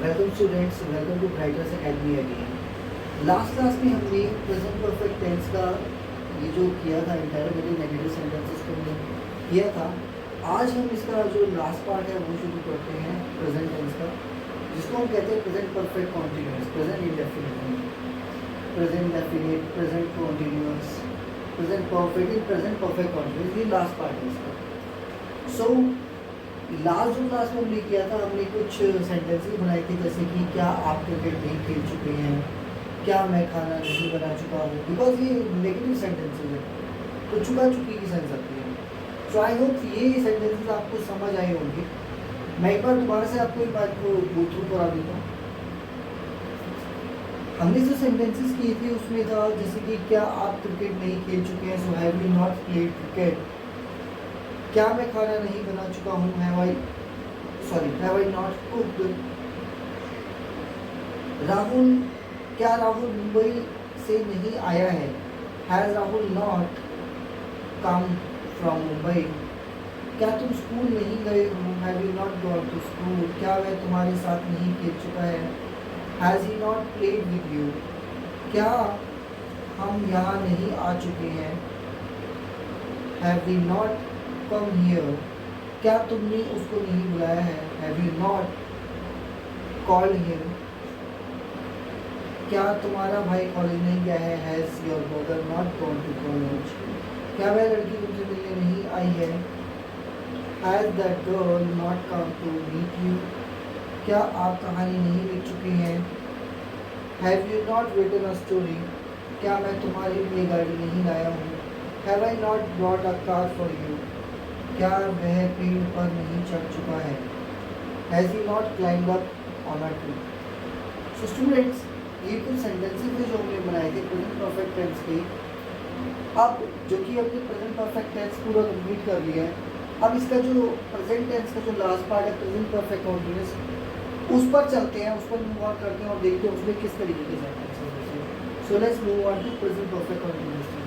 Welcome students, welcome to Brighters academy again. Last class में हमने present perfect tense का ये जो किया था इंटरोगेटिव नेगेटिव सेंटेंसेस को हमने किया था। आज हम इसका जो लास्ट पार्ट है वो शुरू करते हैं प्रेजेंट टेंस का, जिसको हम कहते हैं present perfect continuous, present indefinite, present definite, present continuous, present perfect, present perfect continuous. ये लास्ट पार्ट है इसका। सो लास्ट जो क्लास में हमने किया था, हमने कुछ सेंटेंसेस बनाए थे, जैसे कि क्या आप क्रिकेट नहीं खेल चुके हैं, क्या मैं खाना नहीं बना चुका हूँ, बिकॉज ये नेगेटिव सेंटेंसेस है तो चुका चुकी की सेंस आती है। सो आई होप ये सेंटेंसेस आपको समझ आए होंगे। मैं एक बार दोबारा से आपको एक बात को गो थ्रू करा देता हूँ। हमने जो सेंटेंसेस किए थे उसमें था जैसे कि क्या आप क्रिकेट नहीं खेल चुके हैं, so have you not played cricket. क्या मैं खाना नहीं बना चुका हूँ, have I not cooked. Rahul, क्या राहुल मुंबई से नहीं आया है, has Rahul not come from Mumbai. क्या तुम स्कूल नहीं गए हो, have you not gone to school. क्या वह तुम्हारे साथ नहीं खेल चुका है, has he not played with you. क्या हम यहाँ नहीं आ चुके हैं, have we not come here. क्या तुमने उसको नहीं बुलाया है, have you not called him. क्या तुम्हारा भाई कॉलेज नहीं गया है, has your brother not gone to college. क्या वह लड़की तुमसे मिलने नहीं आई है, has that girl not come to meet you. क्या आप कहानी नहीं लिख चुके हैं, have you not written a story. क्या मैं तुम्हारे लिए गाड़ी नहीं लाया हूँ, have I not brought a car for you. क्या वह पेड़ पर नहीं चढ़ चुका है, has he not climb up on a tree. So students, ये कुछ सेंटेंसेस थे जो हमने बनाए थे प्रेजेंट परफेक्ट टेंस के। अब जो कि हमने प्रेजेंट परफेक्ट टेंस पूरा कंप्लीट कर लिया है, अब इसका जो प्रेजेंट टेंस का जो लास्ट पार्ट है प्रेजेंट परफेक्ट कॉन्टिन्यूअस, उस पर चलते हैं, उस पर मूव ऑन करते हैं और देखते हैं उसमें किस तरीके के सेंटेंसेस हैं। So let's move on to present perfect continuous tense.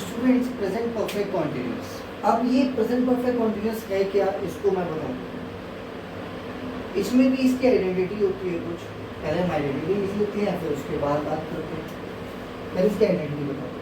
Students, present perfect continuous. अब ये प्रेजेंट परफेक्ट कॉन्टिन्यूअस है क्या, इसको मैं बताऊँ। इसमें भी इसकी आइडेंटिटी होती है कुछ। पहले हम आइडेंटिटी लिख लेते हैं, फिर उसके बाद बात करते हैं। पहले इसकी आइडेंटिटी बताते हैं।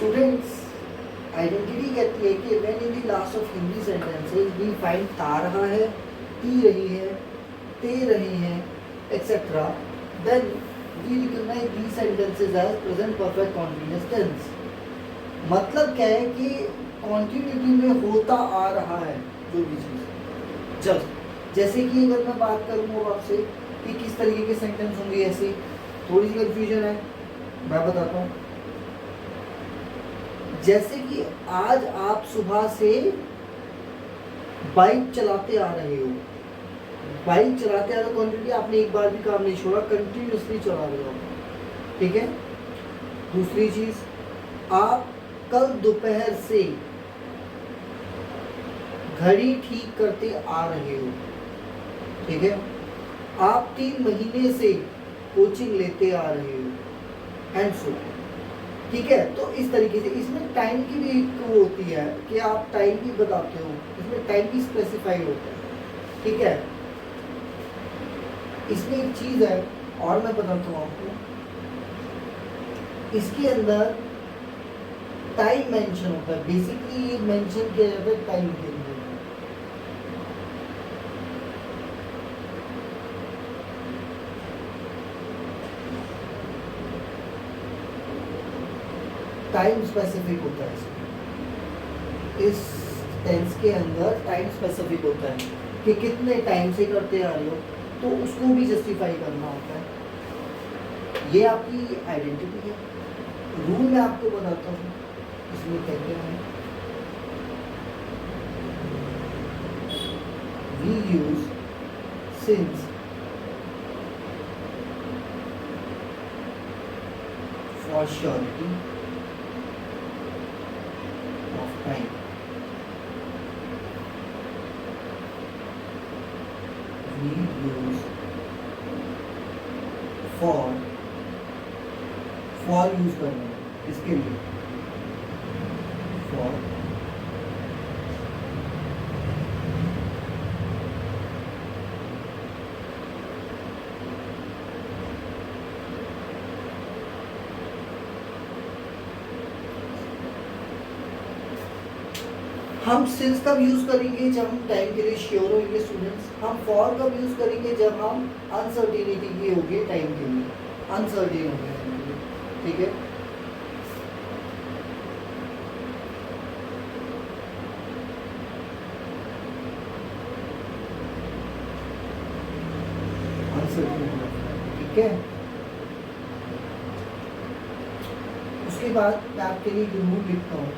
स्टूडेंट्स, आइडेंटिटी कहती है कि when in the last of Hindi sentences we find ता रहा है, ती रही है, ते रहे हैं, etcetera, then we recognize these sentences as present perfect continuous tense. मतलब क्या है कि कॉन्टिन्यूटी में होता आ रहा है जो भी चीज़। जस्ट जैसे कि अगर मैं बात करूँ आपसे कि किस तरीके के सेंटेंस होंगे, ऐसे थोड़ी सी कंफ्यूजन है, मैं बताता हूँ। जैसे कि आज आप सुबह से बाइक चलाते आ रहे हो, बाइक चलाते आ रहे हो, कंटिन्यू, आपने एक बार भी काम नहीं छोड़ा, कंटिन्यूसली चला रहे हो, ठीक है। दूसरी चीज, आप कल दोपहर से घड़ी ठीक करते आ रहे हो, ठीक है। आप 3 महीने से कोचिंग लेते आ रहे हो, एंड सो, ठीक है। तो इस तरीके से इसमें टाइम की भी एक वो होती है कि आप टाइम भी बताते हो, इसमें टाइम भी स्पेसिफाई होता है, ठीक है। इसमें एक चीज है और मैं बताता हूँ आपको, इसके अंदर टाइम मेंशन होता है, बेसिकली ये मेंशन किया जाता है टाइम के अंदर। टाइम स्पेसिफिक होता है इसमें, इस टेंस के अंदर टाइम स्पेसिफिक होता है कि कितने टाइम से करते आ रहे हो, तो उसको भी जस्टिफाई करना होता है। ये आपकी आइडेंटिटी है। रूल मैं आपको बताता हूँ, इसमें कहते हैं we use since for surety of time, we use for use करना है इसके लिए, for हम सिंस कब यूज करेंगे, जब हम टाइम के लिए श्योर होंगे स्टूडेंट्स। हम फॉर कब यूज करेंगे, जब हम अनसर्टेनिटी की होगी टाइम के लिए, अनसर्टेन हो गया टाइम के लिए, ठीक है। अनसर्टेन, ठीक है। उसके बाद मैं आपके लिए रूल लिखता हूँ।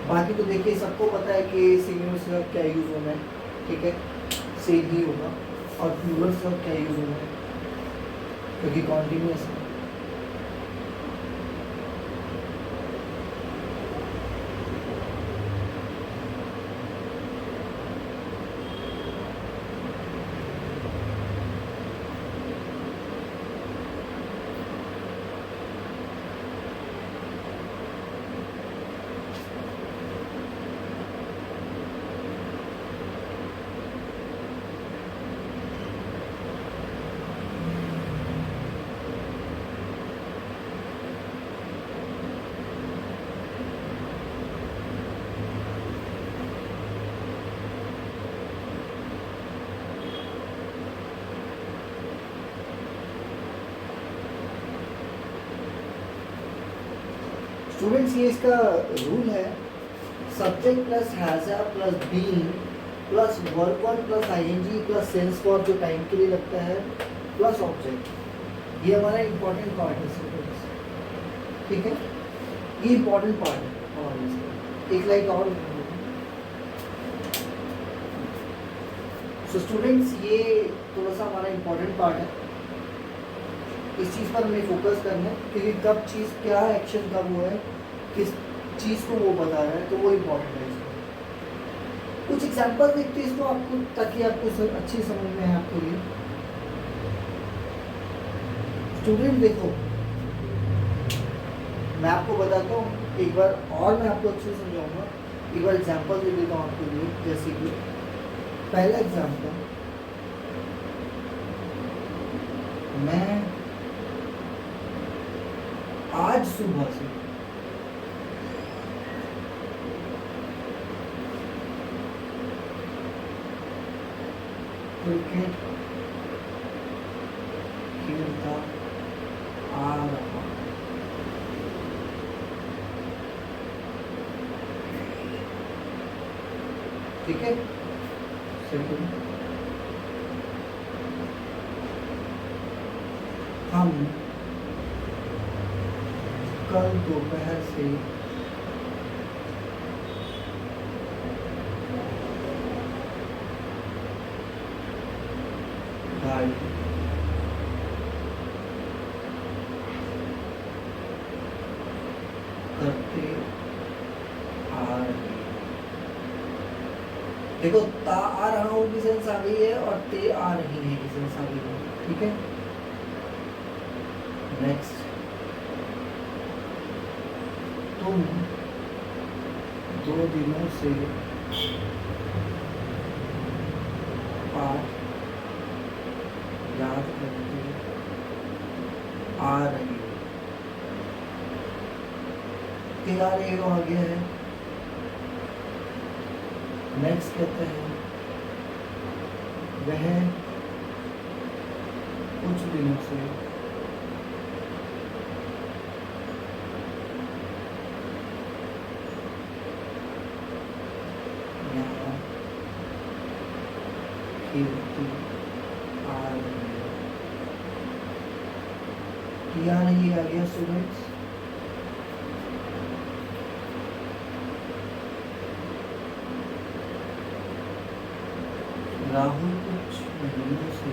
बाकी तो देखिए सबको पता है कि सिंगुलर वर्ब क्या यूज होना है, ठीक है, सेम ही होगा, और प्लूरल वर्ब क्या यूज होना है क्योंकि कॉन्टिन्यूअस है। स्टूडेंट्स, ये इसका रूल है, subject plus has plus being plus verb one plus ING plus since for जो टाइम के लिए लगता है प्लस ऑब्जेक्ट। ये हमारा इम्पोर्टेंट पार्ट है स्टूडेंट्स, ठीक है, ये इम्पोर्टेंट पार्ट है। और एक लाइक और, सो स्टूडेंट्स ये थोड़ा सा हमारा इम्पोर्टेंट पार्ट है, इस चीज़ पर हमें फोकस करना है क्योंकि कब चीज़ क्या एक्शन कब हुआ है, किस चीज़ को वो बता रहा है, तो वो इम्पोर्टेंट है। इसमें कुछ एग्जांपल देखते हैं इसको आपको, ताकि आपको अच्छी समझ में आए आपके लिए। स्टूडेंट देखो, मैं आपको बताता हूँ एक बार और, मैं आपको अच्छे से समझाऊंगा। एक बार एग्जांपल दे देता हूँ आपके लिए। जैसे कि पहला एग्जांपल, मैं आज सुबह से। क्रिकेट खेलता आ रहा। ठीक है, सेकंड, हम कल दोपहर से गाड़ी करते आ रहे हैं। देखो, ता आ रहा हूँ की सेंस आ गई है और ते आ रही है की सेंस आ गई है। ठीक है, नेक्स्ट, तुम 2 दिनों से पाठ याद करके आ रही हो। ते आ रही हो आ गया है। नेक्स्ट कहते हैं वह कुछ दिनों से यहाँ खेलती आ रही है। आ रही आ गया स्टूडेंट्स। राहुल कुछ महीनों से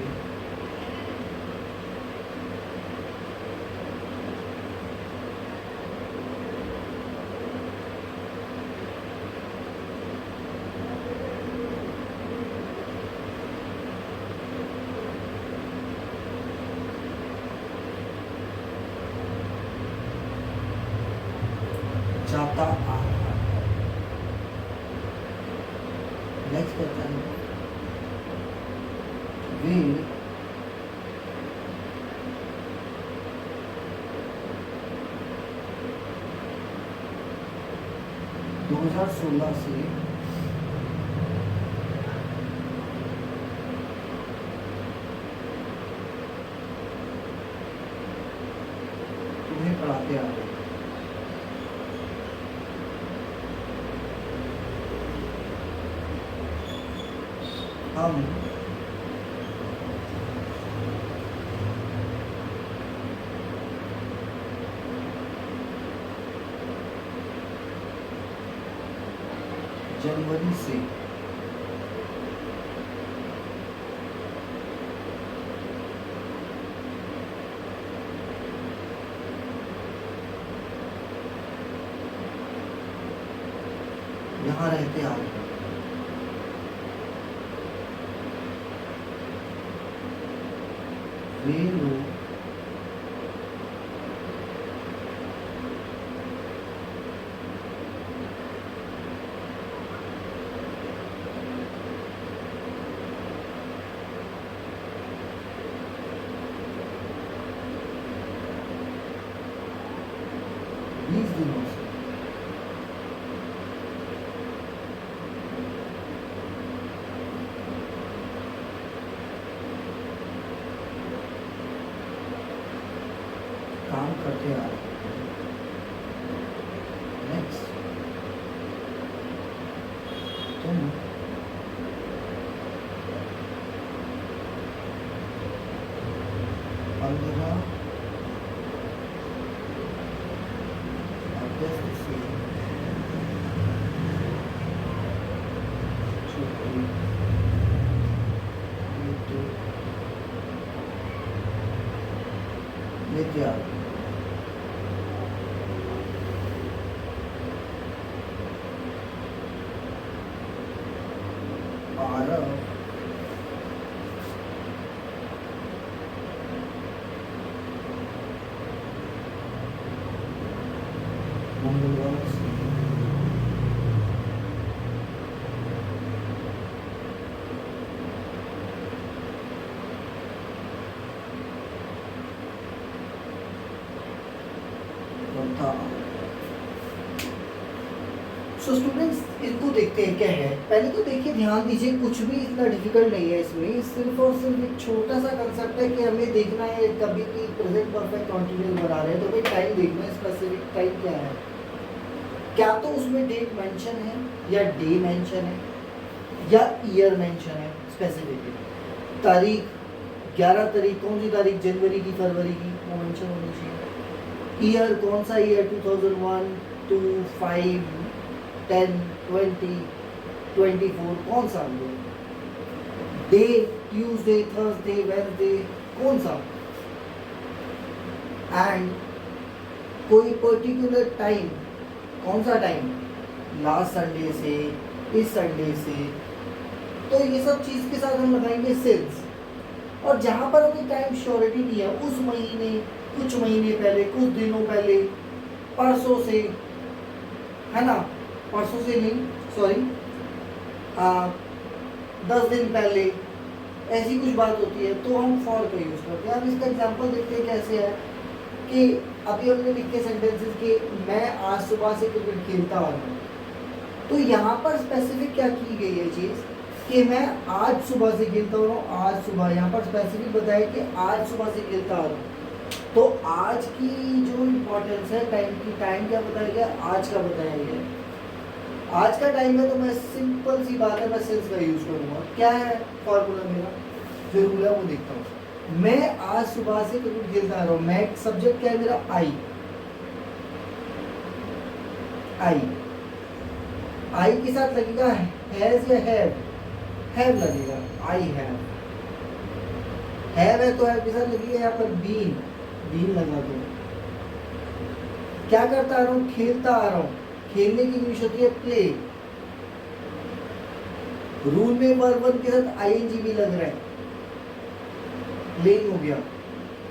जाता आ रहा है। नेक्स्ट कहता है वे 2016 से तुम्हें पढ़ाते आ रहे हैं। हम जनवरी से यहाँ रहते आ रहे हैं। वे लोग दिनों से काम करते आ रहे हैं। नेक्स्ट, तुम 15 अगस्त से छुट्टी लेते आ रहे हैं। 12 मंगलवार से हाँ। सो स्टूडेंट्स इनको देखते हैं क्या है। पहले तो देखिए, ध्यान दीजिए, कुछ भी इतना डिफिकल्ट नहीं है इसमें, सिर्फ और सिर्फ एक छोटा सा कंसेप्ट है कि हमें देखना है कभी भी प्रेजेंट परफेक्ट कॉन्टिन्यूस बना रहे हैं तो हमें टाइम देखना है, स्पेसिफिक टाइम क्या है। क्या तो उसमें डेट मेंशन है, या डे मेंशन है, या ईयर मेंशन है। स्पेसिफिक तारीख, 11 तारीख, कौन सी तारीख, जनवरी की, फरवरी की, वो मेंशन होनी चाहिए। ईयर, कौन सा ईयर, 2001, 2, 5, 10, 20, 24, कौन सा year. Day, Tuesday, Thursday, Wednesday, कौन सा। एंड कोई पर्टिकुलर टाइम, कौन सा टाइम, लास्ट संडे से, इस संडे से। तो ये सब चीज़ के साथ हम लगाएंगे सिंस। और जहाँ पर हमें टाइम श्योरिटी नहीं है, उस महीने, कुछ महीने पहले, कुछ दिनों पहले, परसों से, है ना, परसों से नहीं, सॉरी, 10 दिन पहले, ऐसी कुछ बात होती है तो हम फॉर का यूज़ करते हैं। अब इसका एग्जांपल देखते हैं कैसे है कि अभी हमने लिखे सेंटेंसेस कि मैं आज सुबह से क्रिकेट खेलता आ रहा हूँ। तो यहाँ पर स्पेसिफिक क्या की गई है चीज़ कि मैं आज सुबह से खेलता हूँ, आज सुबह, यहाँ पर स्पेसिफिक बताया कि आज सुबह से खेलता आ रहा हूँ। तो आज की जो इम्पोर्टेंस है टाइम की, टाइम क्या बताया गया, आज का बताया गया। आज का टाइम है तो मैं सिंपल सी बात है, मैं सिंस का यूज़ करूँगा। क्या है फॉर्मूला मेरा, जो रूल है वो देखता हूँ। मैं आज सुबह से क्रिकेट खेलता आ रहा हूँ, मैं सब्जेक्ट क्या है मेरा, आई। आई के साथ लगेगा हैज या हैव लगेगा, आई हैव है तो हैव के साथ लगेगा यहाँ पर बीन लगा दो। क्या करता आ रहा हूँ, खेलता आ रहा हूँ, खेलने की इंग्लिश होती है प्ले। रूल में वर्ब वन के साथ आईएनजी भी लग रहा है, प्लेइंग हो गया।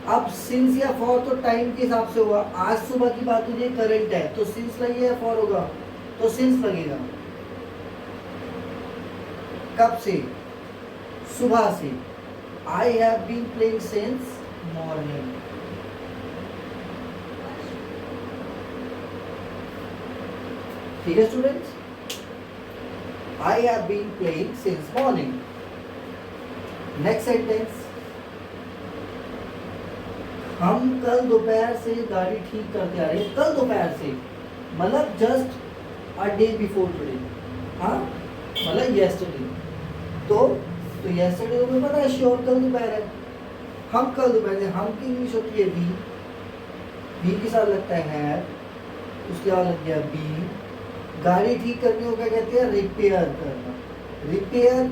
अब सिंस या फॉर तो टाइम के हिसाब से होगा। आज सुबह की बात हो रही है, करंट है, तो सिंस लगेगा या फॉर होगा, तो सिंस लगेगा। कब से, सुबह से। I have been playing since morning. ठीक है students, I have been playing since morning. Next sentence, हम कल दोपहर से गाड़ी ठीक करते आ रहे हैं। कल दोपहर से मतलब just a day before today, हाँ, मतलब यस्टरडे। तो यस्टरडे तो मुझे पता है श्योर कल दोपहर है। हम कल दोपहर से, हम की इंग्लिश होती है वी के साथ लगता है, उसके बाद लग गया बी। गाड़ी ठीक करने को क्या कहते हैं, रिपेयर करना। रिपेयर,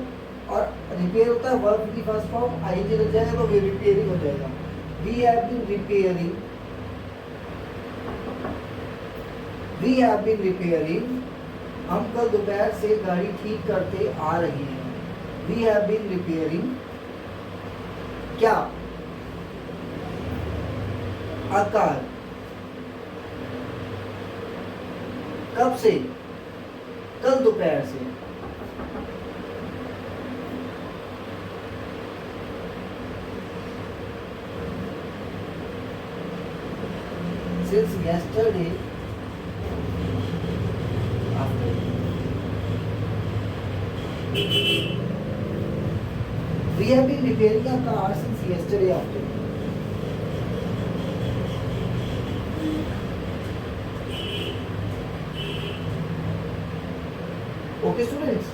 और रिपेयर होता है वर्ब की फर्स्ट फॉर्म, आई जी लग जाएगा तो रिपेयरिंग हो जाएगा। We have been repairing. We have been repairing. हम कल दोपहर से गाड़ी ठीक करते आ रहे हैं। We have been repairing. क्या, a car. कब से, कल दोपहर से। Since yesterday afternoon. We have been repairing our car since yesterday afternoon. Okay students,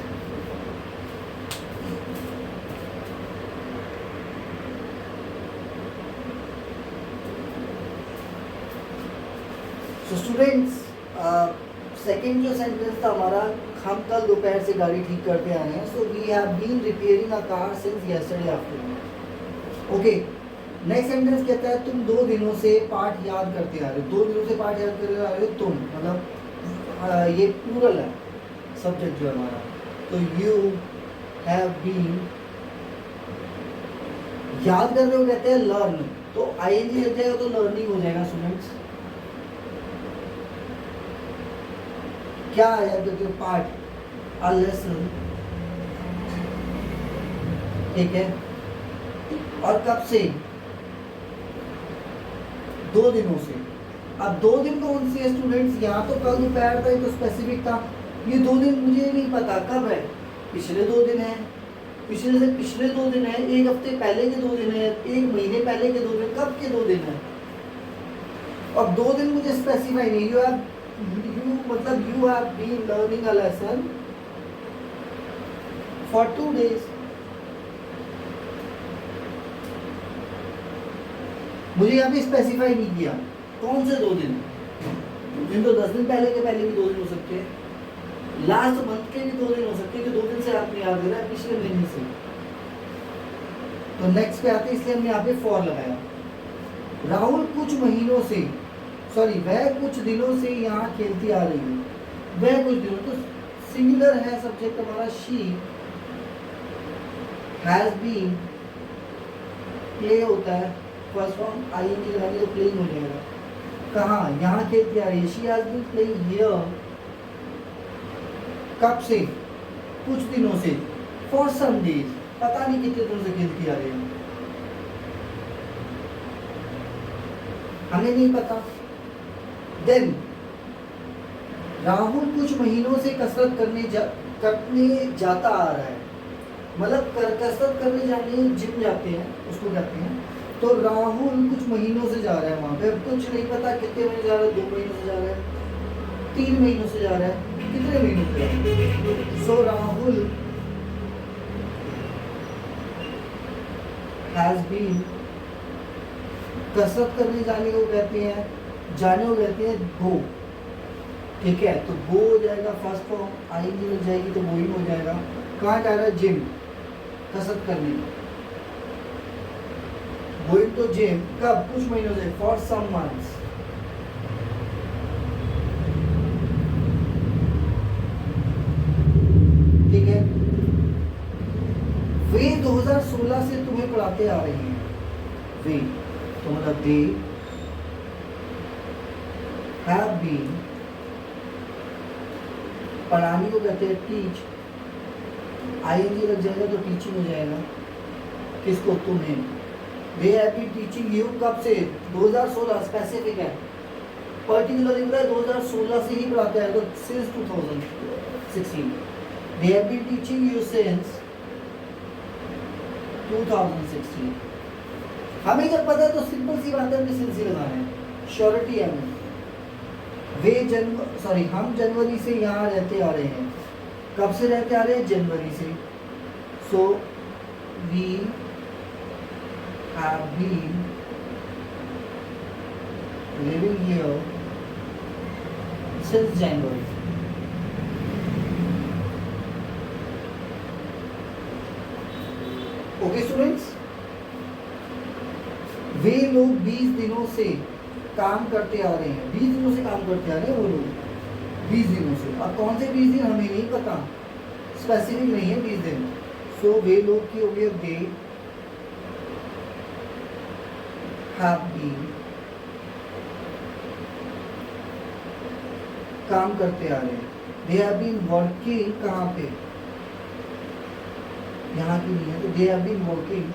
तो स्टूडेंट्स सेकेंड जो सेंटेंस था हमारा, हम कल दोपहर से गाड़ी ठीक करते आ रहे हैं। So we have been repairing a car since yesterday afternoon. Okay, next sentence कहता है तुम 2 दिनों से पाठ याद करते आ रहे हो। 2 दिनों से पाठ याद करते आ रहे हो तुम, मतलब ये प्लूरल है सब्जेक्ट जो हमारा। तो यू हैव बीन, याद कर रहे हो कहते हैं लर्न, तो आईएनजी लग जाएगा तो लर्निंग हो जाएगा स्टूडेंट्स। क्या याद करते हो, पाठ, अ लेसन, ठीक है। और कब से, 2 दिनों से, अब 2 दिन कौन सी है स्टूडेंट्स? यहाँ तो कल दोपहर था, ये तो स्पेसिफिक था। ये 2 दिन मुझे नहीं पता कब है। पिछले 2 दिन है, पिछले से पिछले 2 दिन है, 1 हफ्ते पहले के 2 दिन है, 1 महीने पहले के 2 दिन, कब के 2 दिन है? अब 2 दिन मुझे स्पेसिफाई नहीं। You have been learning a lesson for 2 days। मुझे यहाँ पे स्पेसिफाई नहीं किया कौन से 2 दिन। तो 10 दिन पहले के भी 2 दिन हो सकते हैं, लास्ट मंथ के भी 2 दिन हो सकते हैं, कि 2 दिन से आपने याद रहा है पिछले महीने से। तो नेक्स्ट पे आते हैं, इसलिए हमने यहाँ पे फॉर लगाया। राहुल कुछ महीनों से, सॉरी वह कुछ दिनों से यहाँ खेलती आ रही है। वह कुछ दिनों, तो सिंगुलर है सब्जेक्ट हमारा। शी हैज बीन, प्ले होता है फर्स्ट फॉर्म आईएनजी लगाएंगे तो प्लेइंग हो जाएगा। कहाँ? यहाँ खेलती आ रही है। She has been playing here, कब से? कुछ दिनों से। फॉर सम डेज, पता नहीं कितने दिनों से खेलती आ रही है, हमें नहीं पता। देन राहुल कुछ महीनों से कसरत करने जाता आ रहा है। मतलब कसरत करने जाने, जिम जाते हैं उसको कहते हैं। तो राहुल कुछ महीनों से जा रहा है वहां पे। कुछ नहीं पता कितने महीने जा रहा है, 2 महीनों से जा रहा है, 3 महीनों से जा रहा है, कितने महीनों से जा रहा है। सो राहुल हैज बीन, कसरत करने जाने को कहते हैं, जाने को कहते हैं गो। ठीक है, तो गो हो जाएगा फर्स्ट फॉर्म, आईएनजी लग जाएगी तो गोइंग हो जाएगा। कहाँ जा रहा है? जिम, कसरत करने। गोइंग टू जिम, कब? कुछ महीनों से, फॉर सम मंथ्स। ठीक है, वे 2016 से तुम्हें पढ़ाते आ रहे हैं। वे तो मतलब दे हैव बीन, पढ़ाने को कहते हैं टीच, आईएनजी लग जाएगा तो टीचिंग हो जाएगा। किसको? तुम्हें। They have been teaching you, कब से? 2016, स्पेसिफिक है, पर्टिकुलर लिख रहा है 2016 से ही पढ़ाते हैं, तो since 2016। They have been teaching you since 2016। हमें जब पता है तो सिंपल सी बात है, हमने सिंस ही लगाना है, श्योरिटी है हमें। हम जनवरी से यहाँ रहते आ रहे हैं। कब से रहते आ रहे हैं? जनवरी से। So we have been living here since January. Okay students, वे लोग 20 दिनों से काम करते आ रहे हैं। 20 दिनों से काम करते आ रहे हैं वो लोग, 20 दिनों से। अब कौन से 20 दिन हमें नहीं पता, स्पेसिफिक नहीं है 20 दिन। सो वे लोग की हो गया दे हैव बीन, काम करते आ रहे हैं। दे हैव बीन वर्किंग, कहाँ पे? यहाँ की नहीं है, तो they have been working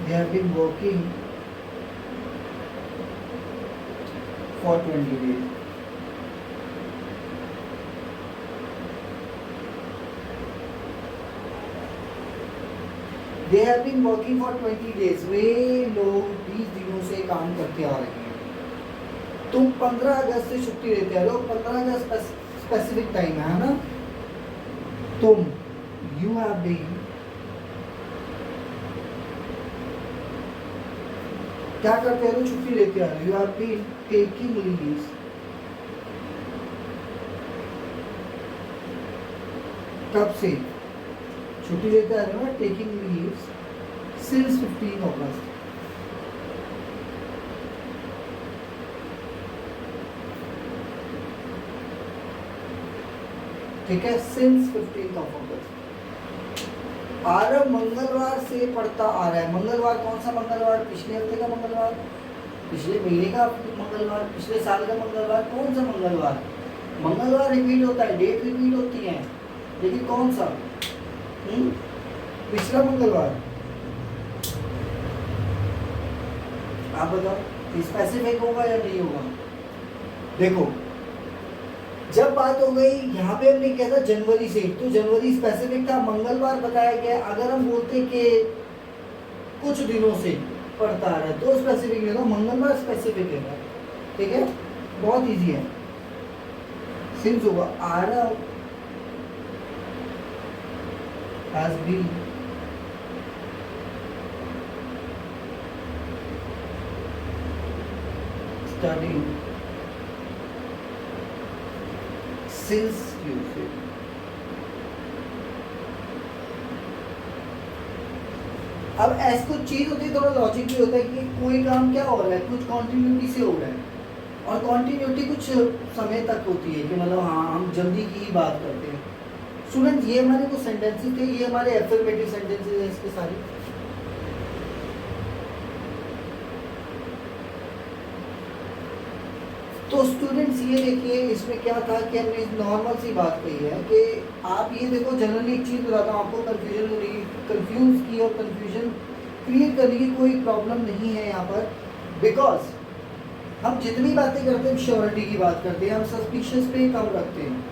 they have been working for 20 days. They have been working for 20 days. वे लोग 20 दिनों से काम करते आ रहे हैं। तुम 15 अगस्त से छुट्टी लेते आ रहे हो। 15 अगस्त स्पेसिफिक टाइम है ना। तुम, you have been, क्या करते हैं? छुट्टी लेते आ रहे हो। You have been taking leaves, कब से? छुट्टी लेते आ रहे हो ना, टेकिंग लीव्स सिंस 15 अगस्त। ठीक है, सिंस 15 अगस्त। आरव मंगलवार से पढ़ता आ रहा है। मंगलवार कौन सा मंगलवार? पिछले हफ्ते का मंगलवार, पिछले महीने का मंगलवार, पिछले साल का मंगलवार। कौन सा मंगलवार? मंगलवार रिपीट होता है, डेट रिपीट होती है, लेकिन कौन सा? पिछला मंगलवार। आप बताओ स्पेसिफिक होगा या नहीं होगा? देखो जब बात हो गई यहाँ पे हमने किया था जनवरी से, तो जनवरी स्पेसिफिक था, मंगलवार बताया गया। अगर हम बोलते कि कुछ दिनों से पड़ता आ रहा है तो स्पेसिफिक नहीं होगा, मंगलवार स्पेसिफिक है। ठीक है, बहुत इजी है। सिंस होगा आ रहा has been studying since Tuesday। अब ऐसी कुछ चीज होती है, थोड़ा लॉजिक भी होता है कि कोई काम क्या हो रहा है, कुछ कॉन्टिन्यूटी से हो रहा है, और कॉन्टिन्यूटी कुछ समय तक होती है कि मतलब हाँ हम जल्दी की ही बात करते हैं। स्टूडेंट ये हमारे कुछ सेंटेंसेस थे, ये हमारे एफर्मेटिव सेंटेंसेस हैं इसके सारे। तो स्टूडेंट्स ये देखिए इसमें क्या था कि हमने नॉर्मल सी बात कही है कि आप ये देखो, जनरली एक चीज़ बताता हूँ आपको, कंफ्यूजन हो रही, कंफ्यूज की और कंफ्यूजन क्रिएट करने की कोई प्रॉब्लम नहीं है यहाँ पर, बिकॉज हम जितनी बातें करते हैं श्योरिटी की बात करते हैं, हम सस्पिशियस पे कम रखते हैं।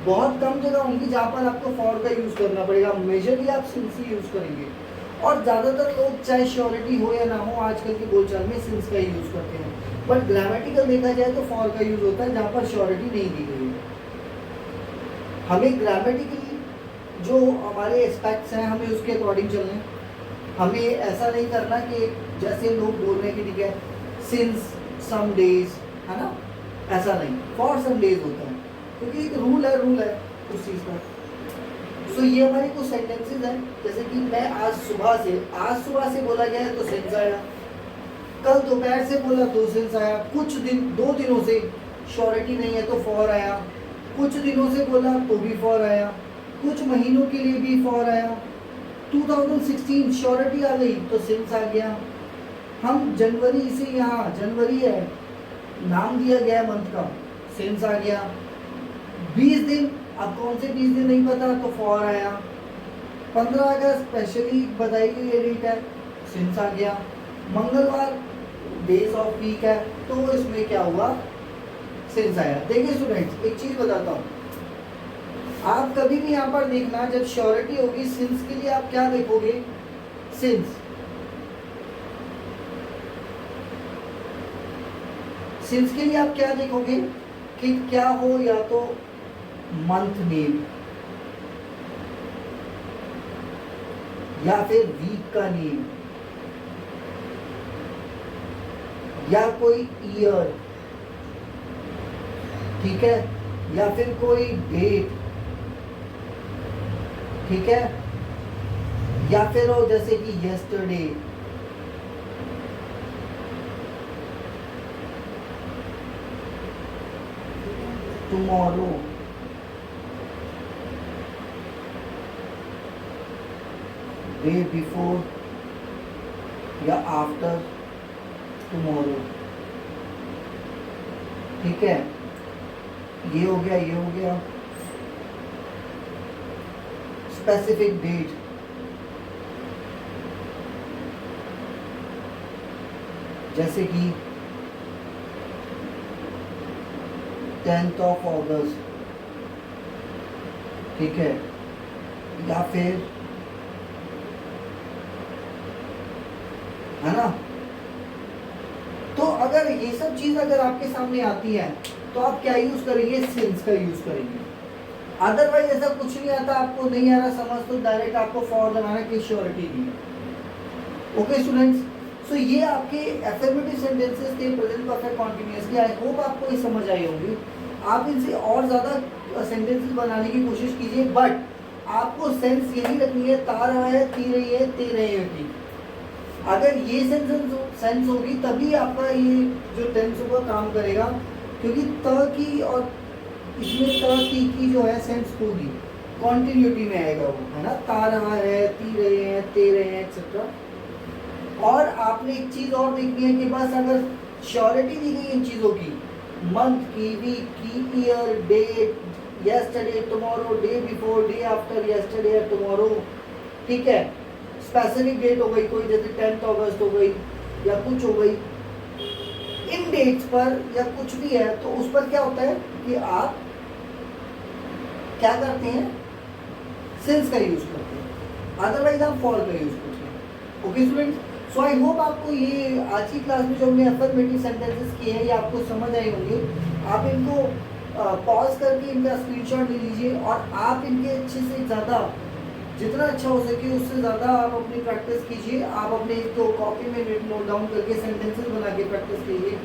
बहुत कम जगह होंगी जहाँ पर आपको फॉर का यूज़ करना पड़ेगा, मेजरली आप सिंस ही यूज़ करेंगे, और ज़्यादातर लोग चाहे श्योरिटी हो या ना हो आजकल की बोलचाल में सिंस का ही यूज़ करते हैं। बट ग्रामेटिकल देखा जाए तो फॉर का यूज़ होता है जहाँ पर श्योरिटी नहीं दी गई है। हमें ग्रामेटिकली जो हमारे एस्पेक्ट्स हैं हमें उसके अकॉर्डिंग चलना है। हमें ऐसा नहीं करना कि जैसे लोग बोल रहे हैं कि ठीक है सिंस सम डेज, है ना, ऐसा नहीं, फॉर सम डेज होता है, क्योंकि एक रूल है उस चीज़ का। सो ये हमारे कुछ सेंटेंसेस हैं, जैसे कि मैं आज सुबह से बोला गया है तो सिंस आया, कल दोपहर से बोला तो सिंस आया, कुछ दिन 2 दिनों से श्योरिटी नहीं है तो फॉर आया, कुछ दिनों से बोला तो भी फॉर आया, कुछ महीनों के लिए भी फॉर आया, 2016 श्योरिटी आ गई तो सिंस आ गया। हम जनवरी से, यहाँ जनवरी है नाम दिया गया है मंथ का, सिंस आ गया। 20 दिन, अब कौन से 20 दिन नहीं पता तो फॉर आया। 15 अगस्त स्पेशली बताई गई ये डेट है, सिंस आ गया। मंगलवार डेज ऑफ वीक है तो इसमें क्या हुआ, सिंस आया। देखिए स्टूडेंट्स एक चीज बताता हूँ, आप कभी भी यहाँ पर देखना जब श्योरिटी होगी सिंस के लिए आप क्या देखोगे, सिंस के लिए आप क्या देखोगे कि क्या हो, या तो मंथ नेम या फिर वीक का नेम या कोई ईयर, ठीक है, या फिर कोई डेट, ठीक है, या फिर हो जैसे कि यस्टरडे, टुमारो, डे बिफोर या आफ्टर टुमारो, ठीक है, ये हो गया स्पेसिफिक डेट, जैसे कि 10th of August, ठीक है, या फिर, है ना। तो अगर ये सब चीज अगर आपके सामने आती है तो आप क्या यूज करेंगे, सिंस का यूज करेंगे। अदरवाइज ऐसा कुछ नहीं आता, आपको नहीं आ रहा समझ तो डायरेक्ट आपको फॉर लगाना की श्योरिटी नहीं है। ओके स्टूडेंट्स, सो ये आपके एफर्मेटिव सेंटेंसेस थे प्रेजेंट परफेक्ट कंटीन्यूअस के। आई होप आपको ये समझ आई होंगी। आप इनसे और ज़्यादा सेंटेंसेस बनाने की कोशिश कीजिए, बट आपको सेंस यही रखनी है, ता रहा है, ती रही है, ते रहे हैं की। अगर ये सेंस होगी तभी आपका ये जो टेंस होगा काम करेगा, क्योंकि त की और इसमें त ती की जो है सेंस होगी, कॉन्टिन्यूटी में आएगा वो, है ना। ता रहा है, ती रहे हैं, ते रहे हैं एक्सेट्रा। और आपने एक चीज़ और देखनी है कि बस अगर श्योरिटी दी गई इन चीज़ों की, मंथ की, वीक की, year, date, yesterday, tomorrow, day before, day after yesterday, tomorrow, ठीक है, स्पेसिफिक डेट हो गई कोई, जैसे 10th अगस्त हो गई या कुछ हो गई, इन डेट्स पर या कुछ भी है तो उस पर क्या होता है कि आप क्या करते हैं, सिंस का यूज करते हैं, अदरवाइज आप फॉर का यूज करते हैं। Okay students, so I hope आपको ये आज की क्लास में जो हमने अफर्मेटिव सेंटेंसेस किए हैं ये आपको समझ आए होंगे। आप इनको पॉज करके इनका स्क्रीनशॉट ले लीजिए और आप इनके अच्छे से ज़्यादा, जितना अच्छा हो सके उससे ज़्यादा आप अपनी प्रैक्टिस कीजिए। आप अपने इसको कॉपी में नोट डाउन करके सेंटेंसेस बना के प्रैक्टिस कीजिए।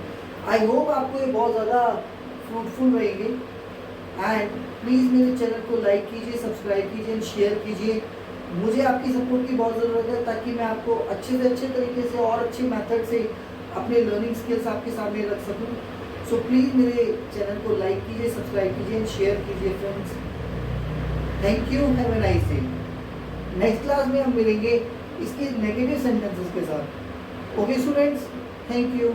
आई होप आपको ये बहुत ज़्यादा फ्रूटफुल रहेंगे। एंड प्लीज़ मेरे चैनल को लाइक कीजिए, सब्सक्राइब कीजिए एंड शेयर कीजिए। मुझे आपकी सपोर्ट की बहुत ज़रूरत है ताकि मैं आपको अच्छे से अच्छे तरीके से और अच्छे मेथड से अपने लर्निंग स्किल्स आपके सामने रख सकूं। सो प्लीज़ मेरे चैनल को लाइक कीजिए, सब्सक्राइब कीजिए एंड शेयर कीजिए friends. Thank you, have a nice day. Next class में हम मिलेंगे इसके नेगेटिव सेंटेंसेस के साथ। Okay students, thank you.